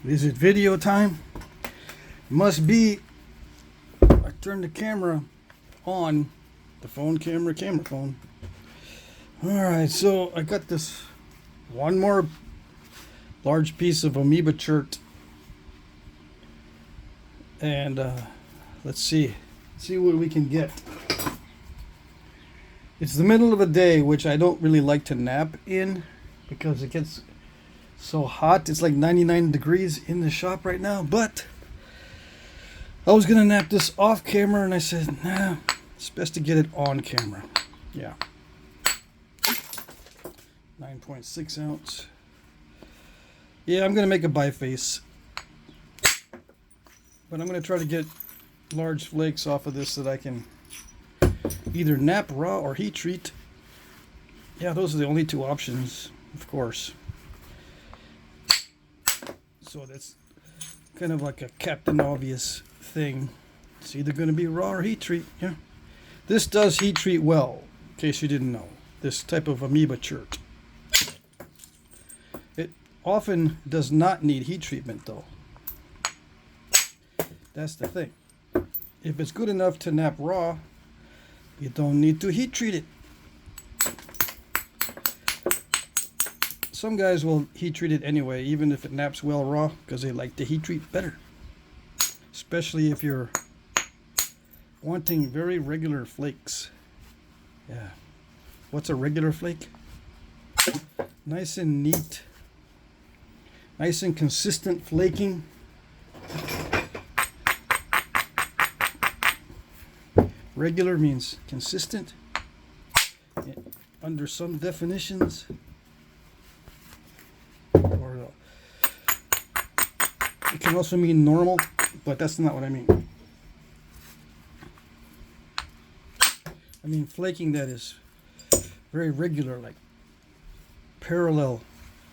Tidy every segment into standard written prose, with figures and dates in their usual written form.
Is it video time? Must be. I turned the camera on. The phone camera phone. Alright, so I got this one more large piece of Amoeba Chert. And let's see what we can get. It's the middle of the day, which I don't really like to nap in because it gets so hot. It's like 99 degrees in the shop right now, but I was gonna nap this off camera and I said, nah, it's best to get it on camera. Yeah. 9.6 ounce. Yeah, I'm gonna make a biface, but I'm gonna try to get large flakes off of this so that I can either nap raw or heat treat. Yeah, those are the only two options, of course. So that's kind of like a Captain Obvious thing. It's either going to be raw or heat treat. Yeah, this does heat treat well, in case you didn't know. This type of Amoeba Chert. It often does not need heat treatment though. That's the thing. If it's good enough to nap raw, you don't need to heat treat it. Some guys will heat treat it anyway, even if it naps well raw, because they like to heat treat better. Especially if you're wanting very regular flakes. Yeah. What's a regular flake? Nice and neat. Nice and consistent flaking. Regular means consistent. Under some definitions. Or it can also mean normal, but that's not what I mean. I mean flaking that is very regular, like parallel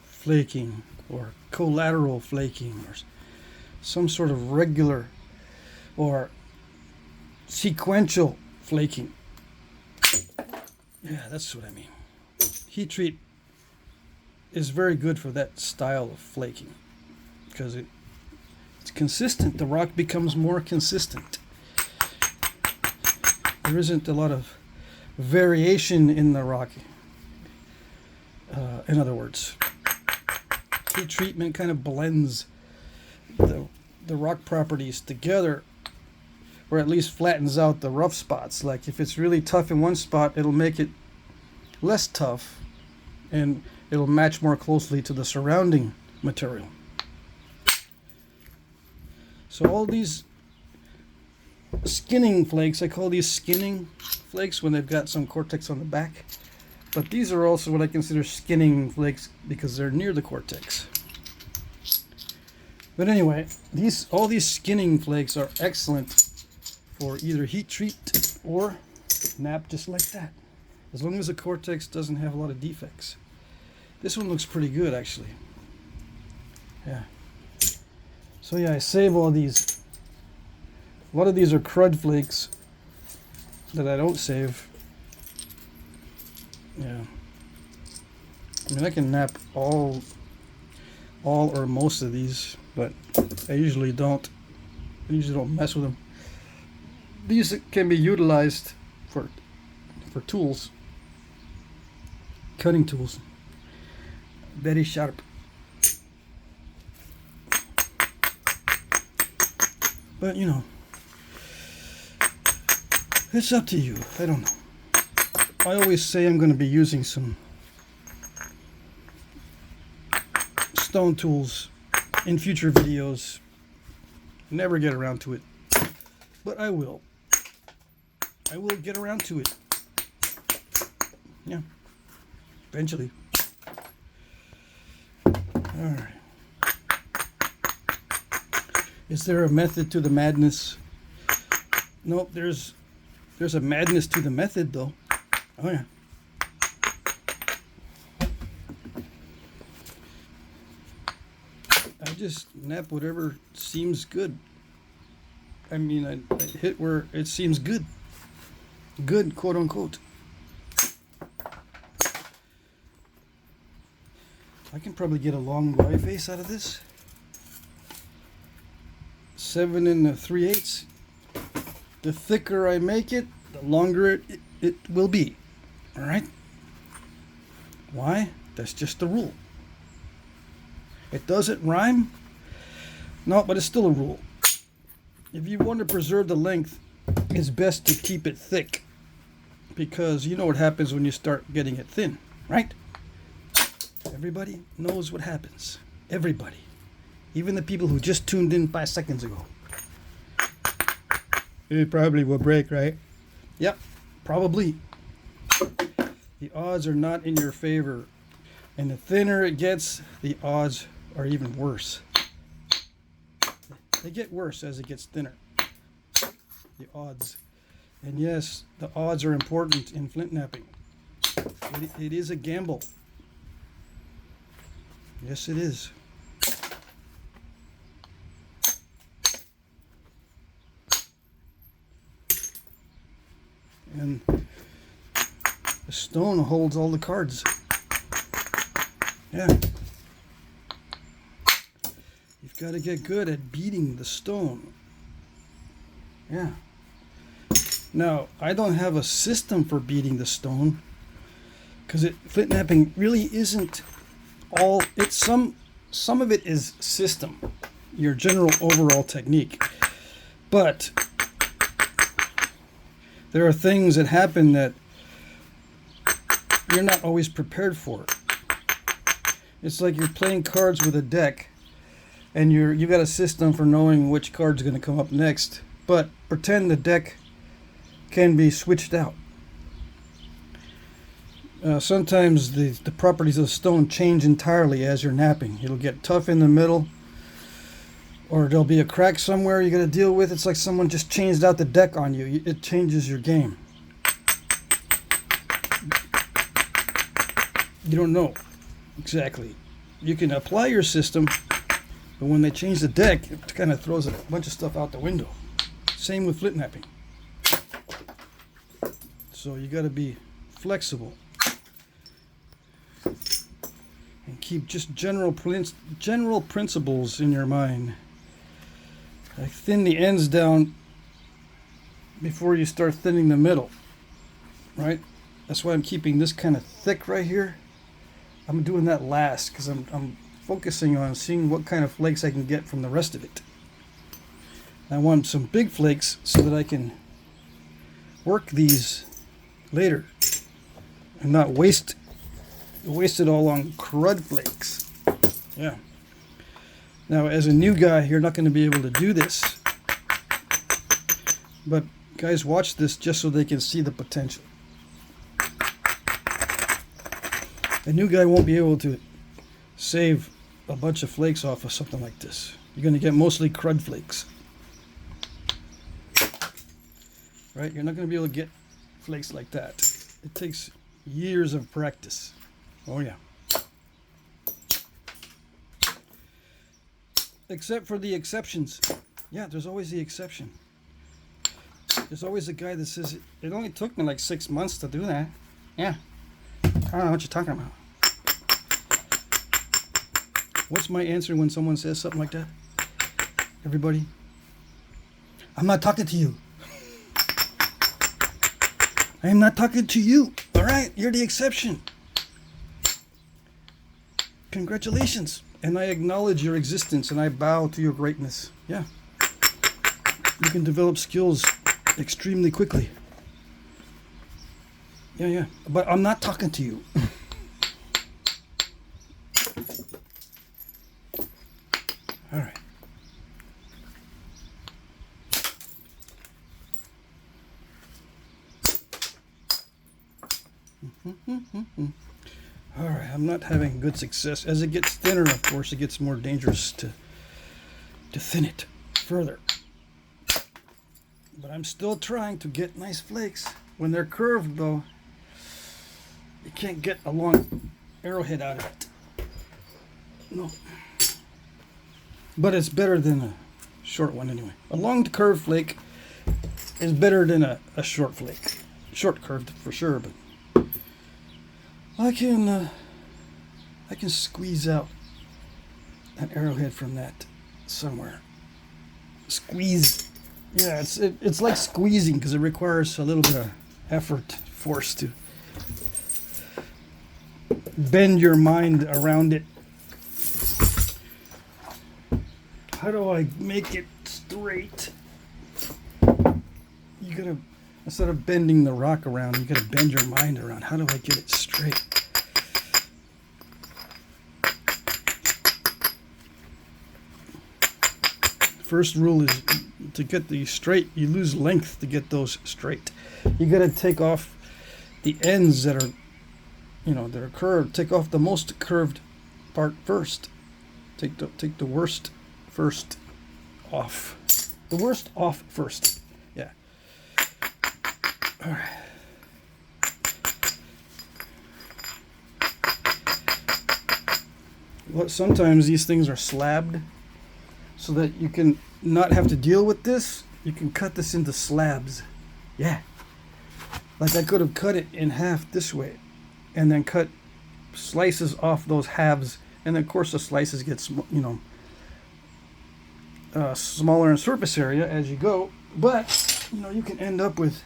flaking or collateral flaking or some sort of regular or sequential flaking. Yeah, that's what I mean. Heat treat is very good for that style of flaking because it's consistent. The rock becomes more consistent. There isn't a lot of variation in the rock. In other words, heat treatment kind of blends the rock properties together, or at least flattens out the rough spots. Like if it's really tough in one spot, it'll make it less tough and it'll match more closely to the surrounding material. So all these skinning flakes, I call these skinning flakes when they've got some cortex on the back. But these are also what I consider skinning flakes because they're near the cortex. But anyway, all these skinning flakes are excellent for either heat treat or nap just like that, as long as the cortex doesn't have a lot of defects. This one looks pretty good actually. Yeah. So yeah, I save all these. A lot of these are crud flakes that I don't save. Yeah. I mean, I can nap all or most of these, but I usually don't. I usually don't mess with them. These can be utilized for tools, cutting tools. Very sharp. But you know, it's up to you. I don't know. I always say I'm going to be using some stone tools in future videos. Never get around to it, but I will. I will get around to it. Yeah, eventually. Alright. Is there a method to the madness? Nope, there's a madness to the method though. Oh yeah. I just nap whatever seems good. I mean, I hit where it seems good. Good, quote unquote. I can probably get a long Biface out of this. 7 3/8. The thicker I make it, the longer it will be. All right? Why? That's just the rule. It doesn't rhyme. No, but it's still a rule. If you want to preserve the length, it's best to keep it thick, because you know what happens when you start getting it thin, right? Everybody knows what happens. Everybody. Even the people who just tuned in 5 seconds ago. It probably will break, right? Yep, probably. The odds are not in your favor. And the thinner it gets, the odds are even worse. They get worse as it gets thinner. The odds. And yes, the odds are important in flint knapping. It is a gamble. Yes, it is. And the stone holds all the cards. Yeah. You've got to get good at beating the stone. Yeah. Now, I don't have a system for beating the stone, because flint knapping really isn't all. It's some of it is system, your general overall technique, but there are things that happen that you're not always prepared for. It's like you're playing cards with a deck, and you got a system for knowing which card's going to come up next, but pretend the deck can be switched out. Sometimes the properties of stone change entirely as you're knapping. It'll get tough in the middle, or there'll be a crack somewhere you got to deal with. It's like someone just changed out the deck on you. It changes your game. You don't know exactly. You can apply your system, but when they change the deck, it kind of throws a bunch of stuff out the window. Same with flint knapping. So you got to be flexible and keep just general principles in your mind. Like thin the ends down before you start thinning the middle, right? That's why I'm keeping this kind of thick right here. I'm doing that last because I'm focusing on seeing what kind of flakes I can get from the rest of it. I want some big flakes so that I can work these later and not waste it all on crud flakes. Yeah. Now, as a new guy, you're not going to be able to do this, but guys watch this just so they can see the potential. A new guy won't be able to save a bunch of flakes off of something like this. You're going to get mostly crud flakes. Right? You're not going to be able to get flakes like that. It takes years of practice. Oh yeah. Except for the exceptions. Yeah, there's always the exception. There's always a guy that says, it only took me like 6 months to do that. Yeah. I don't know what you're talking about. What's my answer when someone says something like that? Everybody? I'm not talking to you. I am not talking to you. All right? You're the exception. Congratulations. And I acknowledge your existence and I bow to your greatness. Yeah. You can develop skills extremely quickly. Yeah. But I'm not talking to you. All right. All right, I'm not having good success. As it gets thinner, of course, it gets more dangerous to thin it further. But I'm still trying to get nice flakes. When they're curved, though, you can't get a long arrowhead out of it. No. But it's better than a short one anyway. A long curved flake is better than a short flake. Short curved for sure, but I can squeeze out an arrowhead from that somewhere. squeeze. Yeah, it's like squeezing because it requires a little bit of effort, force to bend your mind around it. How do I make it straight? You gotta, instead of bending the rock around, you gotta bend your mind around. How do I get it straight? First rule is to get these straight, you lose length to get those straight. You gotta take off the ends that are, that are curved. Take off the most curved part first. Take the worst first off. The worst off first. Yeah. All right. Well, sometimes these things are slabbed so that you can not have to deal with this. You can cut this into slabs. Yeah. Like I could have cut it in half this way and then cut slices off those halves, and then of course the slices get smaller in surface area as you go, but you can end up with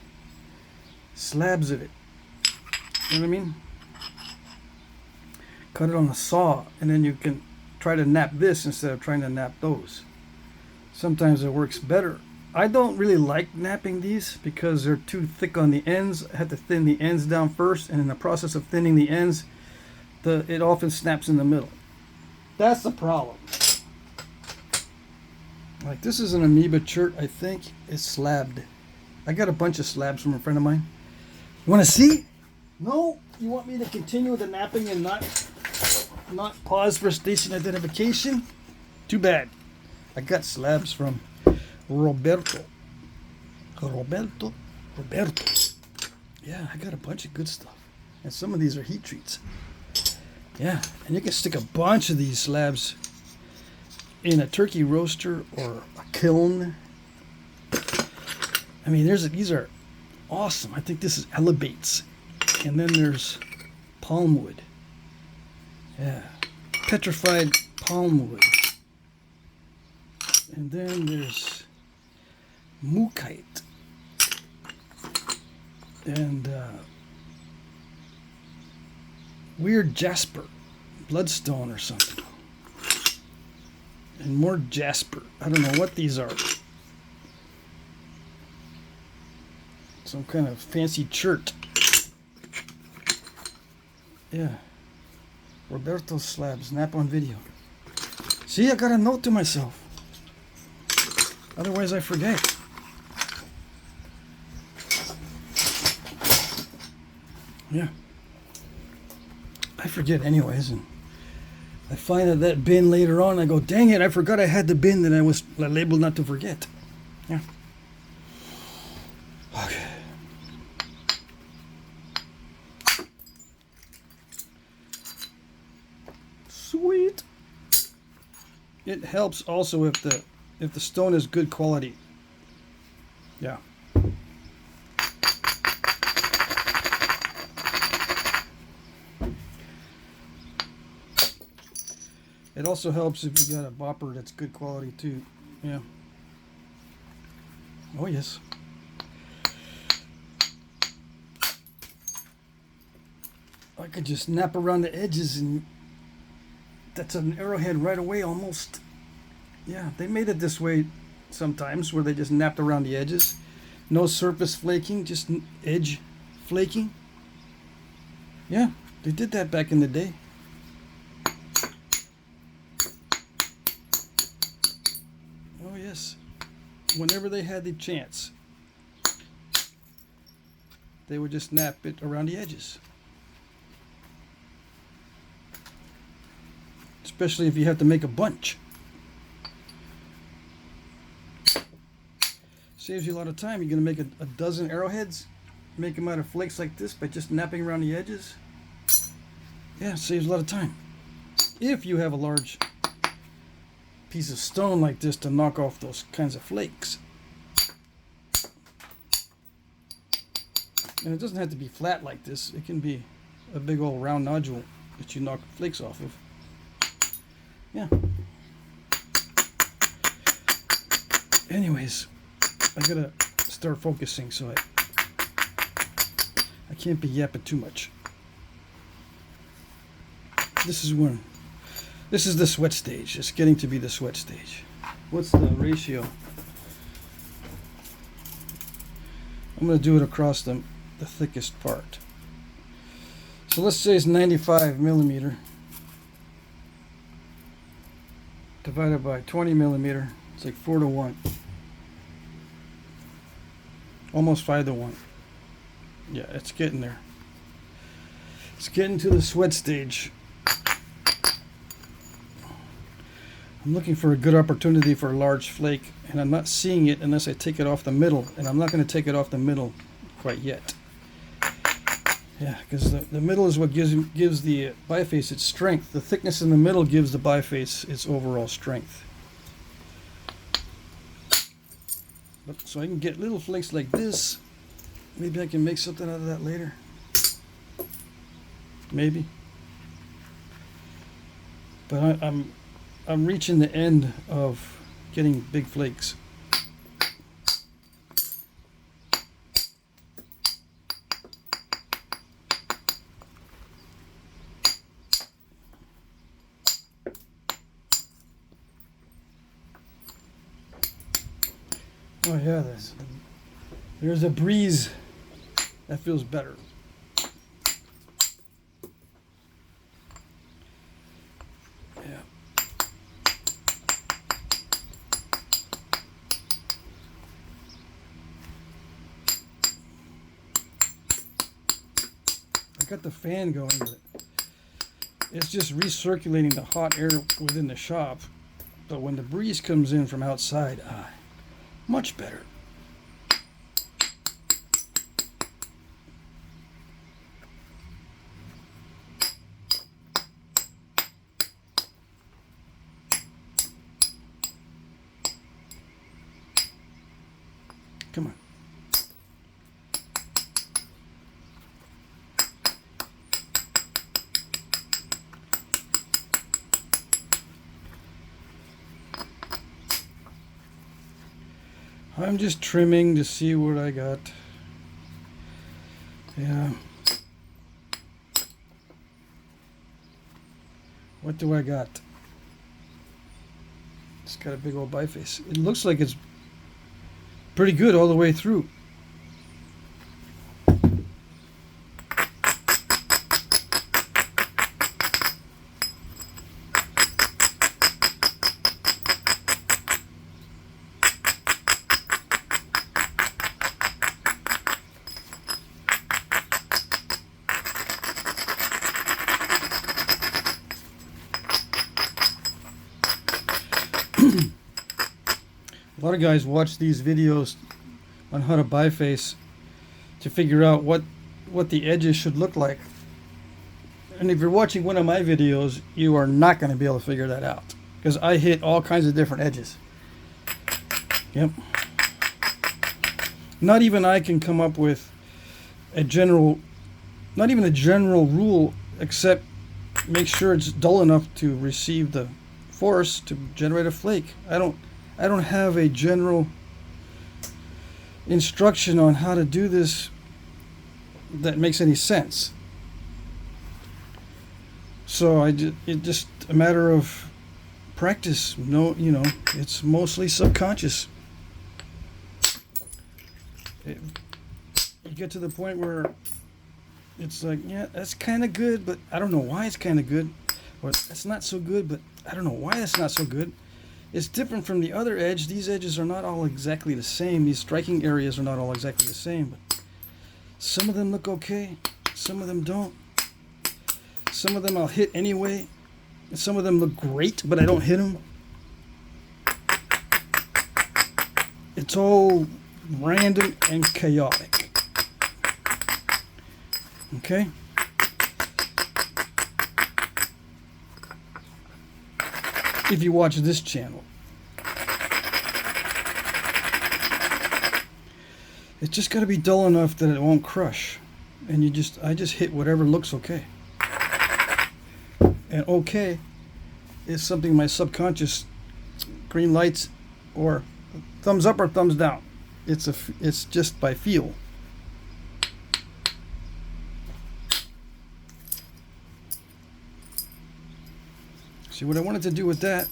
slabs of it. You know what I mean? Cut it on the saw, and then you can try to nap this instead of trying to nap those. Sometimes it works better. I don't really like napping these because they're too thick on the ends. I have to thin the ends down first, and in the process of thinning the ends, it often snaps in the middle. That's the problem. Like this is an Amoeba Chert, I think. It's slabbed. I got a bunch of slabs from a friend of mine. You want to see? No? You want me to continue the napping and not pause for station identification? Too bad. I got slabs from Roberto. Yeah, I got a bunch of good stuff. And some of these are heat treats. Yeah, and you can stick a bunch of these slabs in a turkey roaster or a kiln. I mean, these are awesome. I think this is elevates. And then there's palm wood. Yeah, petrified palm wood. And then there's mookite. And weird jasper, bloodstone or something. And more jasper. I don't know what these are. Some kind of fancy chert. Yeah. Roberto slabs, nap on video. See, I got a note to myself. Otherwise I forget. Yeah. I forget anyways, and I find that bin later on, I go, dang it, I forgot I had the bin that I was labeled not to forget. Yeah. Okay. Sweet. It helps also if the stone is good quality. Yeah. It also helps if you got a bopper that's good quality too. Yeah. Oh yes. I could just nap around the edges and that's an arrowhead right away almost. Yeah, they made it this way sometimes where they just napped around the edges. No surface flaking, just edge flaking. Yeah, they did that back in the day. Oh yes, whenever they had the chance, they would just nap it around the edges. Especially if you have to make a bunch. Saves you a lot of time. You're going to make a dozen arrowheads, make them out of flakes like this by just napping around the edges. Yeah, saves a lot of time. If you have a large piece of stone like this to knock off those kinds of flakes. And it doesn't have to be flat like this. It can be a big old round nodule that you knock flakes off of. Yeah. Anyways, I gotta start focusing, so I can't be yapping too much. This is the sweat stage. It's getting to be the sweat stage. What's the ratio? I'm going to do it across the thickest part. So let's say it's 95 millimeter divided by 20 millimeter. It's like 4 to 1. Almost 5 to 1. Yeah, it's getting there. It's getting to the sweat stage. I'm looking for a good opportunity for a large flake, and I'm not seeing it unless I take it off the middle, and I'm not going to take it off the middle quite yet. Yeah, because the middle is what gives the biface its strength. The thickness in the middle gives the biface its overall strength. But, so I can get little flakes like this. Maybe I can make something out of that later. Maybe. But I'm reaching the end of getting big flakes. Oh yeah, there's a breeze. That feels better. Got the fan going, but it's just recirculating the hot air within the shop. But when the breeze comes in from outside, much better. Come on. I'm just trimming to see what I got. Yeah. What do I got? It's got a big old biface. It looks like it's pretty good all the way through. A lot of guys watch these videos on how to biface to figure out what the edges should look like. And if you're watching one of my videos, you are not going to be able to figure that out, because I hit all kinds of different edges. Yep. Not even I can come up with a general, not even a general rule, except make sure it's dull enough to receive the force to generate a flake. I don't have a general instruction on how to do this that makes any sense. So it's just a matter of practice. No, it's mostly subconscious. You get to the point where it's like, yeah, that's kind of good, but I don't know why it's kind of good. Or that's not so good, but I don't know why that's not so good. It's different from the other edge. These edges are not all exactly the same. These striking areas are not all exactly the same. But some of them look okay. Some of them don't. Some of them I'll hit anyway. And some of them look great, but I don't hit them. It's all random and chaotic. Okay? If you watch this channel, it's just got to be dull enough that it won't crush, and I just hit whatever looks okay. And okay is something my subconscious green lights or thumbs up or thumbs down. It's just by feel. See what I wanted to do with that,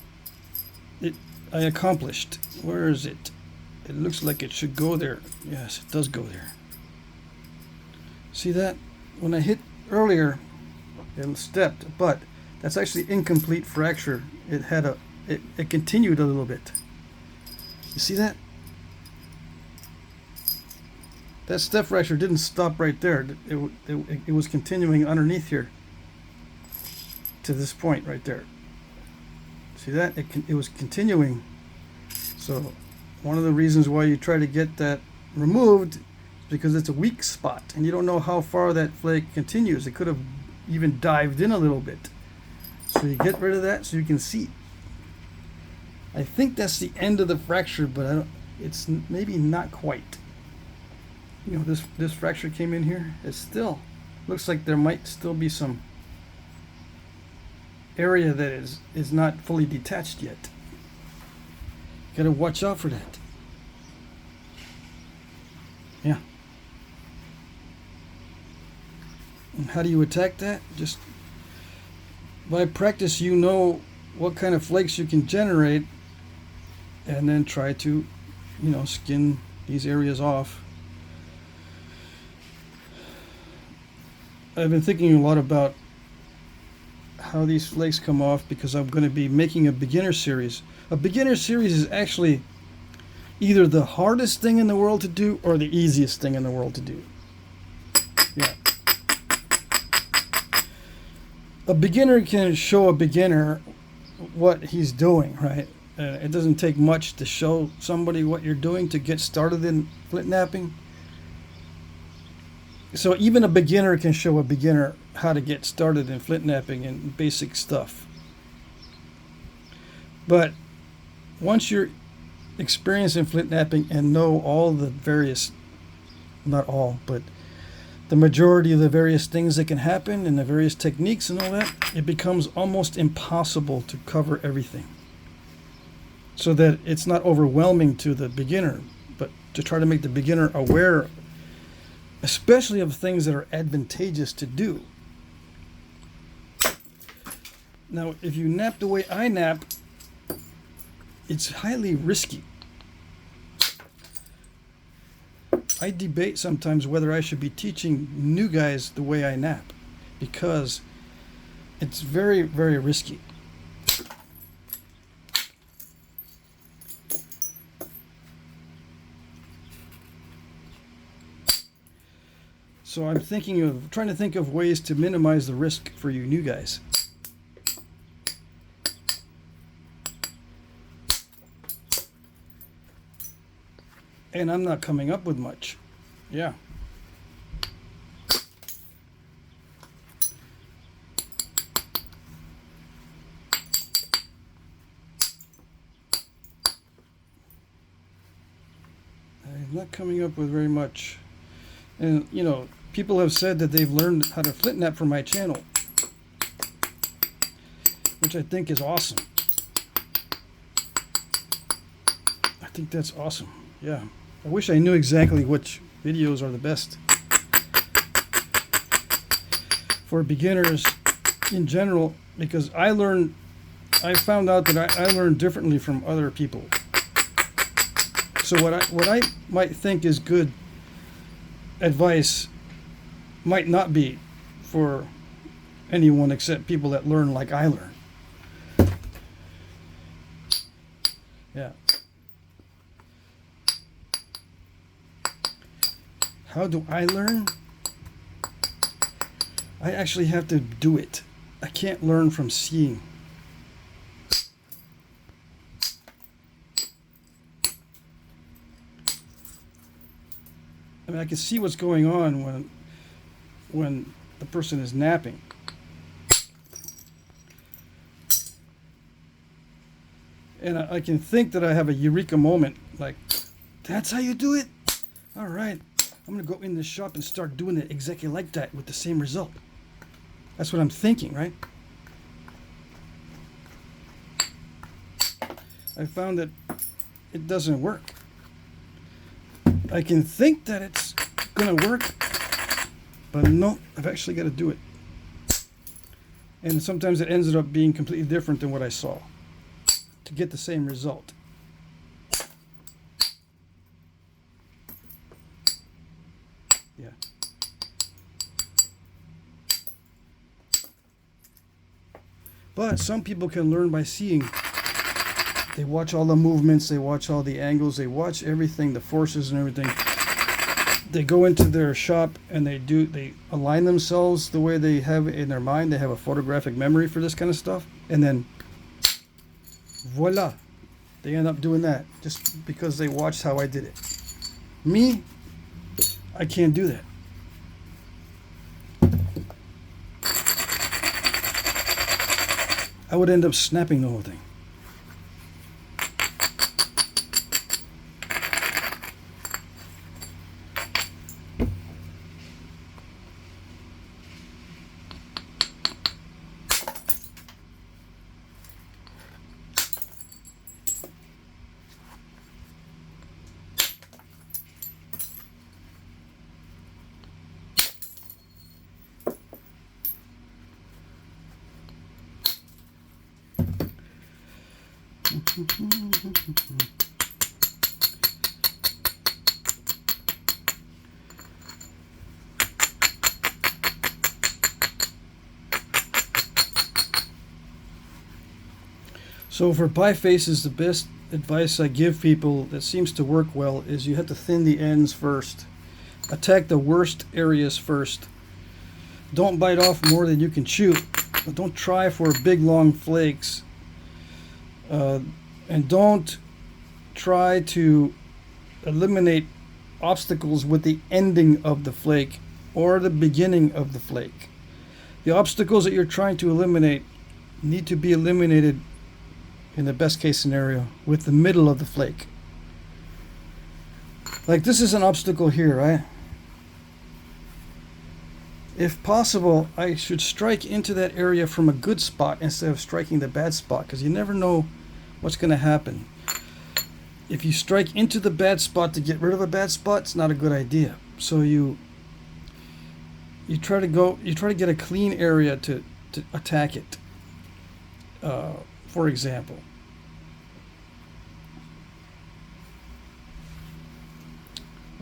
I accomplished. Where is it? It looks like it should go there. Yes, it does go there. See that? When I hit earlier, it stepped, but that's actually incomplete fracture. It had it continued a little bit. You see that? That step fracture didn't stop right there. It was continuing underneath here to this point right there. See that? It was continuing. So one of the reasons why you try to get that removed is because it's a weak spot and you don't know how far that flake continues. It could have even dived in a little bit. So you get rid of that so you can see. I think that's the end of the fracture, but it's maybe not quite. You know, this fracture came in here. It still looks like there might still be some area that is not fully detached yet. Gotta watch out for that. Yeah. And how do you attack that? Just by practice, you know what kind of flakes you can generate, and then try to, you know, skin these areas off. I've been thinking a lot about how these flakes come off because I'm going to be making a beginner series. A beginner series is actually either the hardest thing in the world to do or the easiest thing in the world to do. Yeah. A beginner can show a beginner what he's doing, right? It doesn't take much to show somebody what you're doing to get started in flint knapping. So even a beginner can show a beginner how to get started in flint knapping and basic stuff. But once you're experienced in flint knapping and know all the various, not all, but the majority of the various things that can happen and the various techniques and all that, it becomes almost impossible to cover everything. So that it's not overwhelming to the beginner, but to try to make the beginner aware, especially of things that are advantageous to do. Now, if you nap the way I nap, it's highly risky. I debate sometimes whether I should be teaching new guys the way I nap, because it's very, very risky. So I'm trying to think of ways to minimize the risk for you new guys. And I'm not coming up with much. Yeah. I'm not coming up with very much. And, you know, people have said that they've learned how to flint knap from my channel, which I think is awesome. I think that's awesome. Yeah. I wish I knew exactly which videos are the best for beginners in general, because I found out that I learn differently from other people. So what I might think is good advice might not be for anyone except people that learn like I learn. Yeah. How do I learn? I actually have to do it. I can't learn from seeing. I mean, I can see what's going on when the person is napping. And I can think that I have a eureka moment, like, that's how you do it? All right, I'm going to go in the shop and start doing it exactly like that with the same result. That's what I'm thinking, right? I found that it doesn't work. I can think that it's gonna work, but no, I've actually got to do it. And sometimes it ends up being completely different than what I saw to get the same result. Yeah. But some people can learn by seeing. They watch all the movements, they watch all the angles, they watch everything, the forces and everything. They go into their shop and they align themselves the way they have it in their mind. They have a photographic memory for this kind of stuff. And then, voila, they end up doing that just because they watched how I did it. Me, I can't do that. I would end up snapping the whole thing. So for bifaces, the best advice I give people that seems to work well is you have to thin the ends first. Attack the worst areas first. Don't bite off more than you can chew. But don't try for big long flakes. And don't try to eliminate obstacles with the ending of the flake or the beginning of the flake. The obstacles that you're trying to eliminate need to be eliminated in the best case scenario with the middle of the flake. Like this is an obstacle here, right? If possible, I should strike into that area from a good spot instead of striking the bad spot, because you never know what's going to happen. If you strike into the bad spot to get rid of a bad spot, it's not a good idea. So you try to get a clean area to attack it. For example,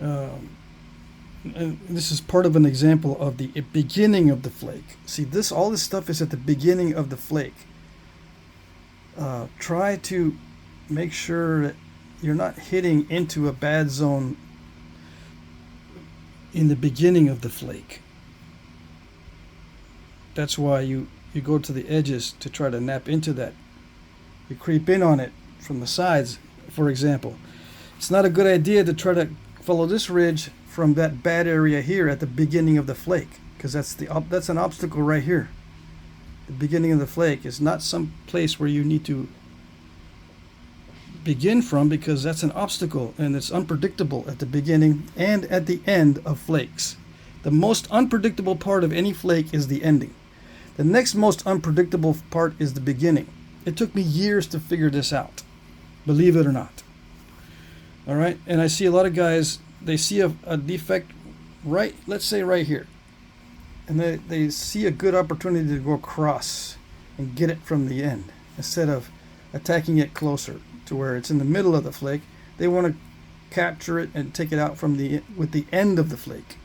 and this is part of an example of the beginning of the flake. See, all this stuff is at the beginning of the flake. Try to make sure that you're not hitting into a bad zone in the beginning of the flake. That's why you go to the edges to try to nap into that. You creep in on it from the sides, for example. It's not a good idea to try to follow this ridge from that bad area here at the beginning of the flake, because that's an obstacle right here. The beginning of the flake is not some place where you need to begin from, because that's an obstacle and it's unpredictable at the beginning and at the end of flakes. The most unpredictable part of any flake is the ending. The next most unpredictable part is the beginning. It took me years to figure this out, believe it or not. All right, and I see a lot of guys, they see a defect right, let's say right here, and they see a good opportunity to go across and get it from the end instead of attacking it closer to where it's in the middle of the flake. They want to capture it and take it out with the end of the flake,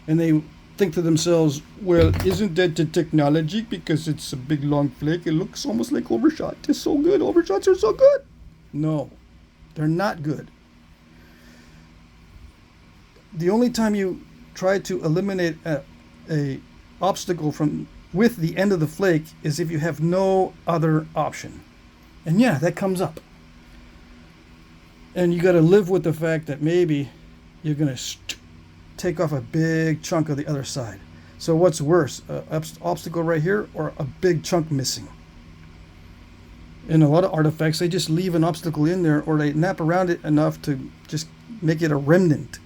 and they think to themselves, well, isn't that the technology? Because it's a big long flake, it looks almost like overshot. It's so good. Overshots are so good. No, they're not good. The only time you try to eliminate a obstacle with the end of the flake is if you have no other option. And yeah, that comes up. And you got to live with the fact that maybe you're going to take off a big chunk of the other side. So what's worse, an obstacle right here or a big chunk missing? In a lot of artifacts, they just leave an obstacle in there, or they nap around it enough to just make it a remnant.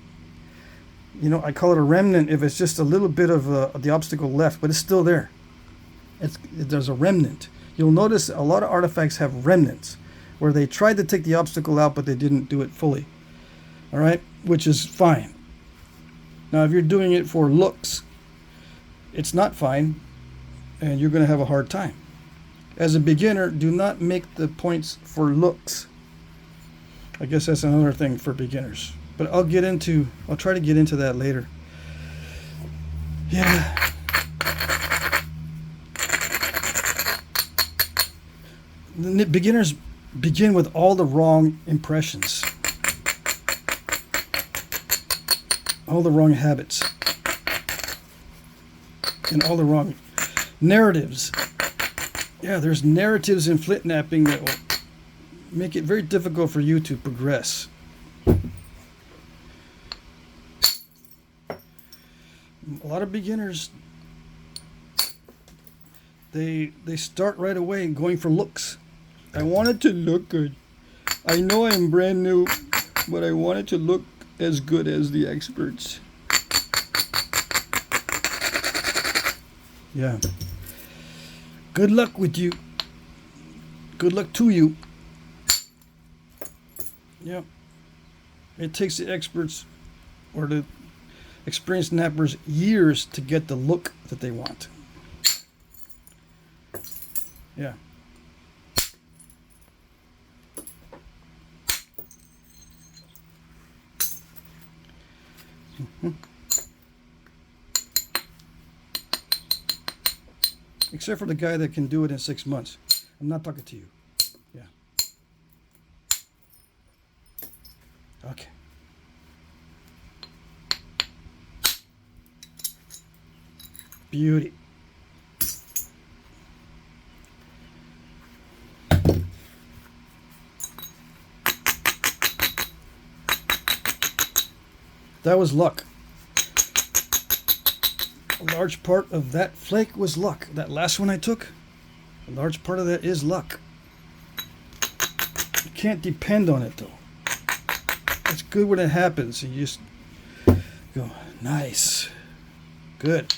You know, I call it a remnant if it's just a little bit of the obstacle left, but it's still there. There's a remnant. You'll notice a lot of artifacts have remnants where they tried to take the obstacle out, but they didn't do it fully. All right, which is fine. Now, if you're doing it for looks, it's not fine, and you're going to have a hard time. As a beginner, do not make the points for looks. I guess that's another thing for beginners. But I'll try to get into that later. Yeah. The beginners begin with all the wrong impressions. All the wrong habits. And all the wrong narratives. Yeah, there's narratives in Flintknapping that will make it very difficult for you to progress. A lot of beginners, they start right away going for looks. I want it to look good. I know I'm brand new, but I want it to look as good as the experts. Yeah. Good luck with you. Good luck to you. Yeah. It takes the experts or the experienced nappers years to get the look that they want. Yeah. Except for the guy that can do it in 6 months. I'm not talking to you. Yeah. Okay. Beauty. That was luck. A large part of that flake was luck. That last one I took, a large part of that is luck. You can't depend on it though. It's good when it happens. You just go, nice, good.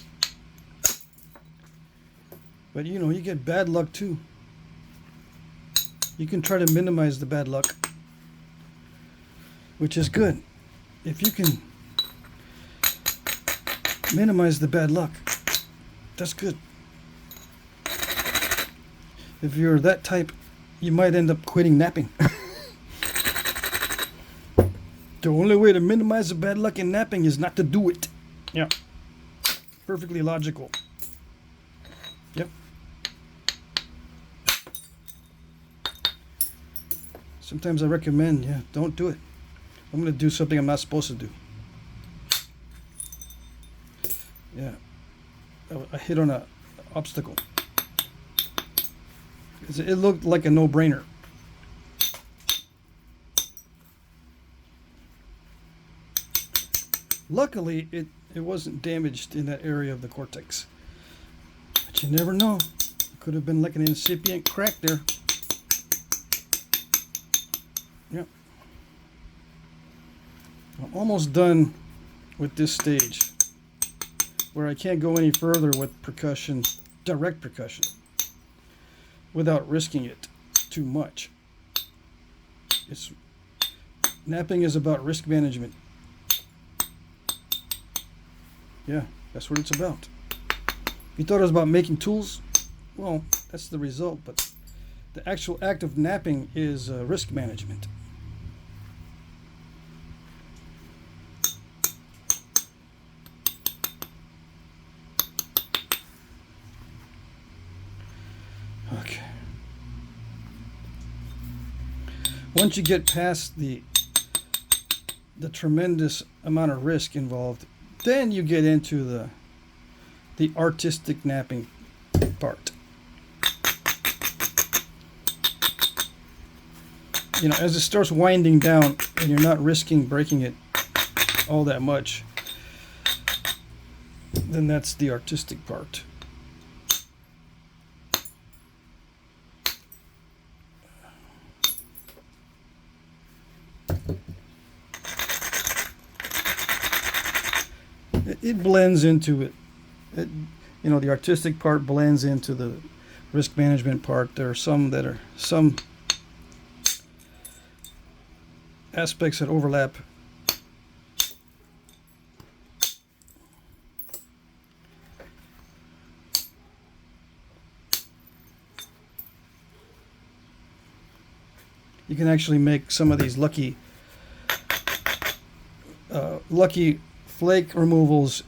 But you know, you get bad luck too. You can try to minimize the bad luck, which is good. If you can minimize the bad luck, that's good. If you're that type, you might end up quitting napping. The only way to minimize the bad luck in napping is not to do it. Yeah. Perfectly logical. Yep. Sometimes I recommend, yeah, don't do it. I'm going to do something I'm not supposed to do. Yeah. I hit on an obstacle. It looked like a no-brainer. Luckily, it wasn't damaged in that area of the cortex. But you never know. It could have been like an incipient crack there. Yep. I'm almost done with this stage, where I can't go any further with percussion, direct percussion, without risking it too much. Napping is about risk management. Yeah, that's what it's about. If you thought it was about making tools, well, that's the result, but the actual act of napping is risk management. Okay. Once you get past the tremendous amount of risk involved, then you get into the artistic napping part. You know, as it starts winding down and you're not risking breaking it all that much, then that's the artistic part. It blends into it. You know, the artistic part blends into the risk management part. There are some aspects that overlap You can actually make some of these lucky flake removals.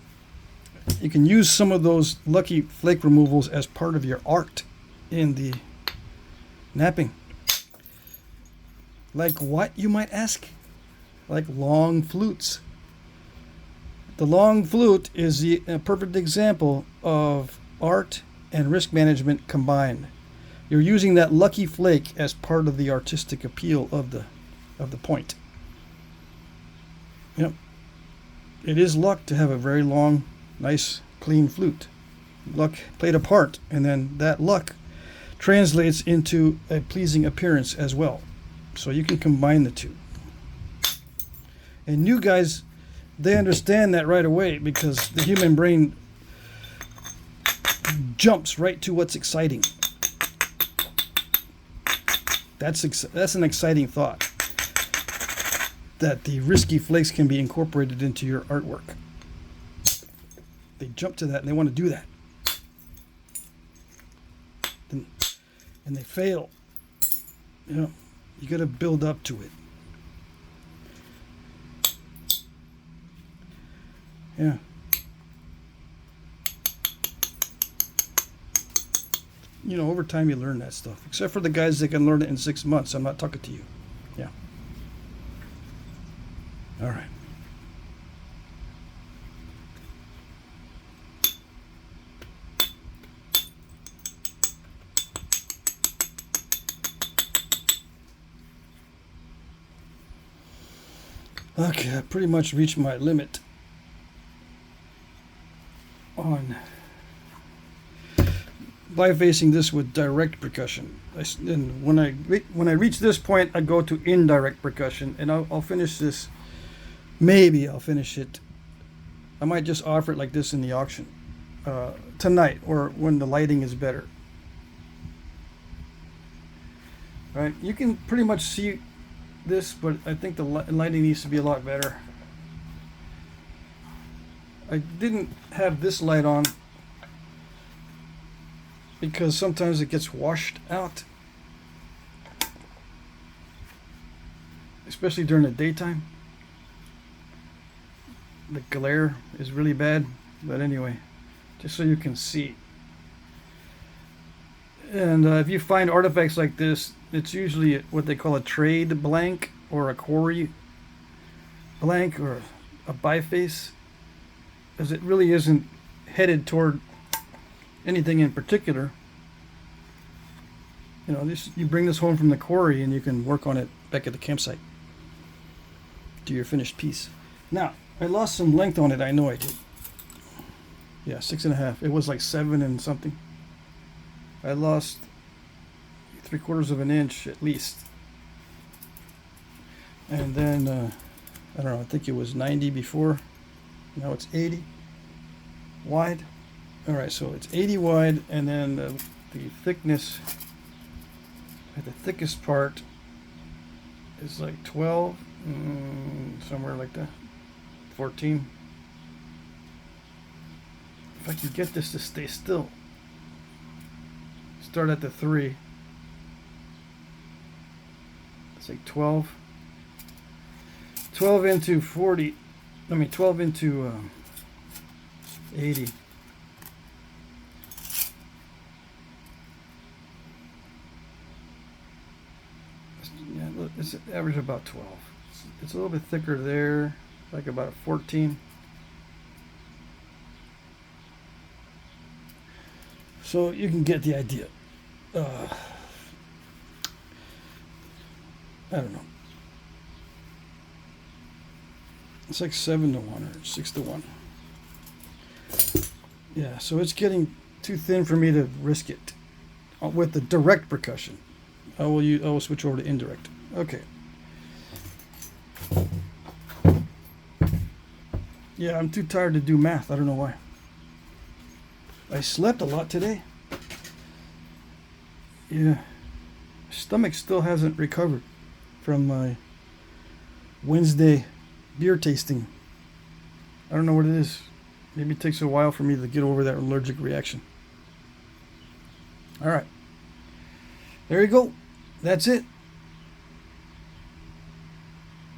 You can use some of those lucky flake removals as part of your art in the knapping. Like what, you might ask? Like long flutes. The long flute is a perfect example of art and risk management combined. You're using that lucky flake as part of the artistic appeal of the point. Yep. It is luck to have a very long, nice, clean flute. Luck played a part, and then that luck translates into a pleasing appearance as well. So you can combine the two. And new guys, they understand that right away, because the human brain jumps right to what's exciting. That's an exciting thought, that the risky flakes can be incorporated into your artwork. They jump to that and they want to do that. And they fail. You know, you got to build up to it. Yeah. You know, over time you learn that stuff. Except for the guys that can learn it in 6 months. I'm not talking to you. Yeah. All right. Okay, I pretty much reached my limit on bifacing this with direct percussion. And when I reach this point, I go to indirect percussion, and I'll finish this. Maybe I'll finish it. I might just offer it like this in the auction tonight, or when the lighting is better. All right, you can pretty much see this, but I think the lighting needs to be a lot better. I didn't have this light on because sometimes it gets washed out, especially during the daytime. The glare is really bad, but anyway, just so you can see. And if you find artifacts like this, it's usually what they call a trade blank, or a quarry blank, or a biface, as it really isn't headed toward anything in particular. You know, you bring this home from the quarry and you can work on it back at the campsite, do your finished piece. Now, I lost some length on it, I know I did. Yeah, 6.5. It was like 7 and something. I lost 3/4 of an inch at least. And then, I don't know, I think it was 90 before. Now it's 80 wide. Alright, so it's 80 wide, and then the thickness at the thickest part is like 12, somewhere like that. 14. If I can get this to stay still. Start at the 3. It's like 12. 12 into 40. 12 into 80. Yeah, it's average about 12. It's a little bit thicker there, like about a 14. So you can get the idea. I don't know. It's like 7 to 1 or 6 to 1. Yeah, so it's getting too thin for me to risk it with the direct percussion. I will switch over to indirect. Okay. Yeah, I'm too tired to do math. I don't know why. I slept a lot today. Yeah. My stomach still hasn't recovered from my Wednesday beer tasting. I don't know what it is. Maybe it takes a while for me to get over that allergic reaction. All right. There you go. That's it.